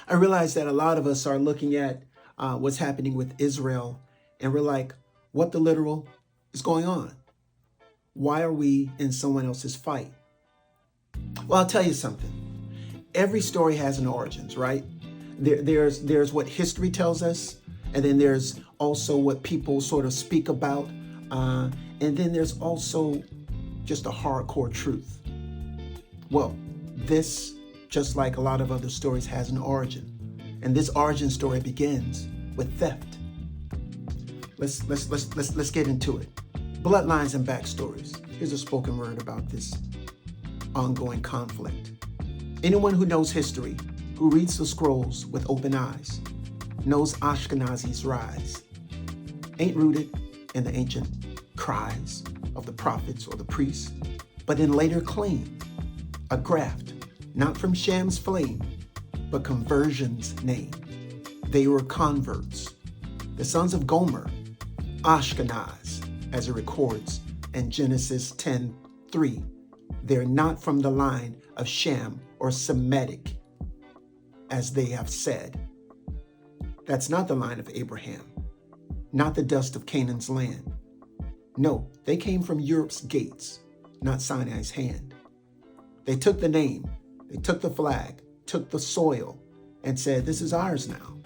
I realize that a lot of us are looking at what's happening with Israel, and we're like, what the literal is going on? Why are we in someone else's fight? Well, I'll tell you something. Every story has an origins, right? There's what history tells us, and then there's also what people sort of speak about, and then there's also just a hardcore truth. Well, this, just like a lot of other stories, has an origin, and this origin story begins with theft. Let's get into it. Bloodlines and backstories. Here's a spoken word about this ongoing conflict. Anyone who knows history, who reads the scrolls with open eyes, knows Ashkenazi's rise, ain't rooted in the ancient cries of the prophets or the priests, but in later claim, a graft, not from Sham's flame, but conversion's name. They were converts, the sons of Gomer, Ashkenaz, as it records in Genesis 10:3. They're not from the line of Shem or Semitic, as they have said. That's not the line of Abraham, not the dust of Canaan's land. No, they came from Europe's gates, not Sinai's hand. They took the name, they took the flag, took the soil, and said, this is ours now.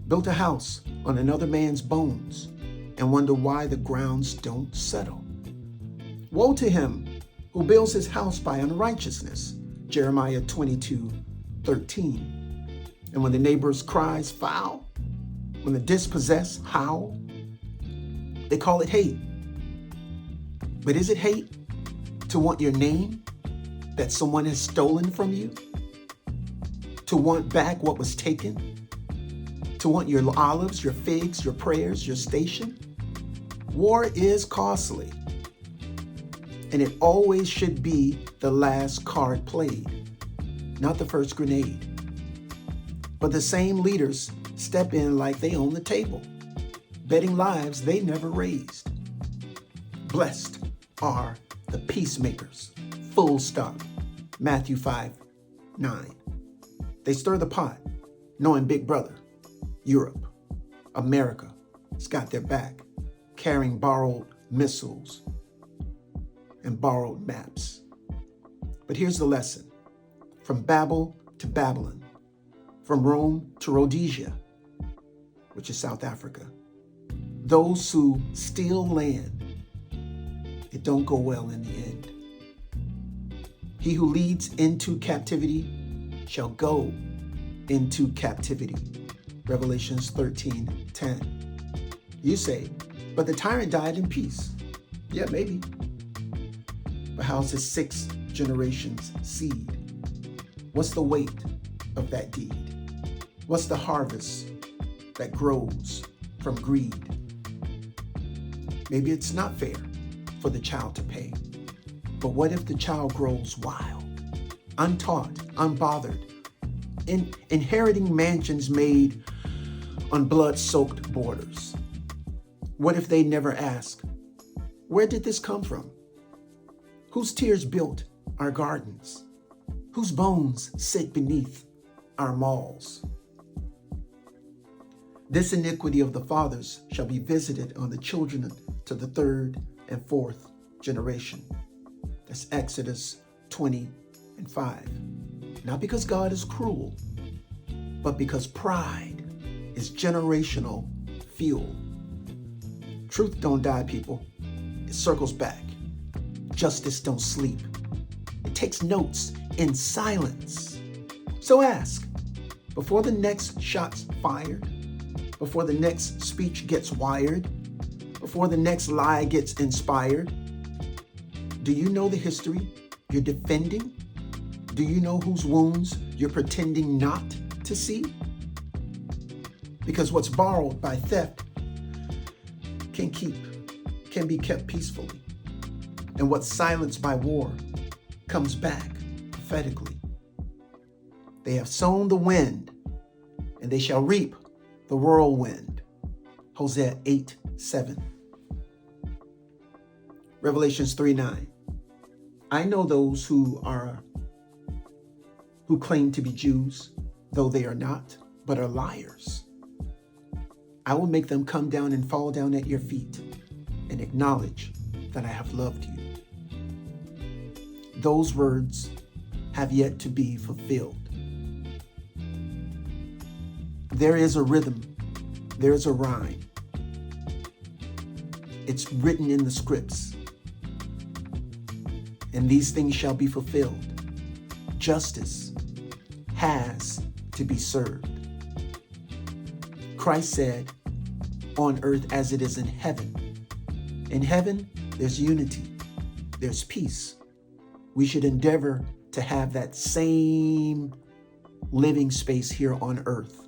Built a house on another man's bones, and wonder why the grounds don't settle. Woe to him who builds his house by unrighteousness, Jeremiah 22:13. And when the neighbor's cries foul, when the dispossessed howl, they call it hate. But is it hate to want your name that someone has stolen from you? To want back what was taken? To want your olives, your figs, your prayers, your station? War is costly, and it always should be the last card played, not the first grenade. But the same leaders step in like they own the table, betting lives they never raised. Blessed are the peacemakers, full stop, Matthew 5:9. They stir the pot, knowing Big Brother, Europe, America, has got their back, carrying borrowed missiles and borrowed maps. But here's the lesson. From Babel to Babylon, from Rome to Rhodesia, which is South Africa, those who steal land, it don't go well in the end. He who leads into captivity shall go into captivity. Revelations 13:10. You say, but the tyrant died in peace. Yeah, maybe. But how's his 6 generations seed? What's the weight of that deed? What's the harvest that grows from greed? Maybe it's not fair for the child to pay. But what if the child grows wild, untaught, unbothered, inheriting mansions made on blood-soaked borders? What if they never ask, where did this come from? Whose tears built our gardens? Whose bones sit beneath our malls? This iniquity of the fathers shall be visited on the children to the 3rd and 4th generation. That's Exodus 20:5. Not because God is cruel, but because pride is generational fuel. Truth don't die, people. It circles back. Justice don't sleep. It takes notes in silence. So ask, before the next shot's fired, before the next speech gets wired, before the next lie gets inspired, do you know the history you're defending? Do you know whose wounds you're pretending not to see? Because what's borrowed by theft can be kept peacefully. And what's silenced by war comes back prophetically. They have sown the wind, and they shall reap the whirlwind. Hosea 8:7. Revelations 3:9. I know those who claim to be Jews, though they are not, but are liars. I will make them come down and fall down at your feet and acknowledge that I have loved you. Those words have yet to be fulfilled. There is a rhythm. There is a rhyme. It's written in the scripts. And these things shall be fulfilled. Justice has to be served. Christ said, on earth as it is in heaven. In heaven, there's unity. There's peace. We should endeavor to have that same living space here on earth.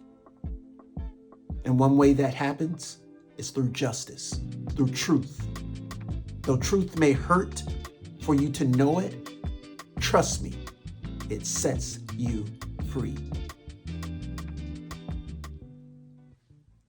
And one way that happens is through justice, through truth. Though truth may hurt for you to know it, trust me, it sets you free.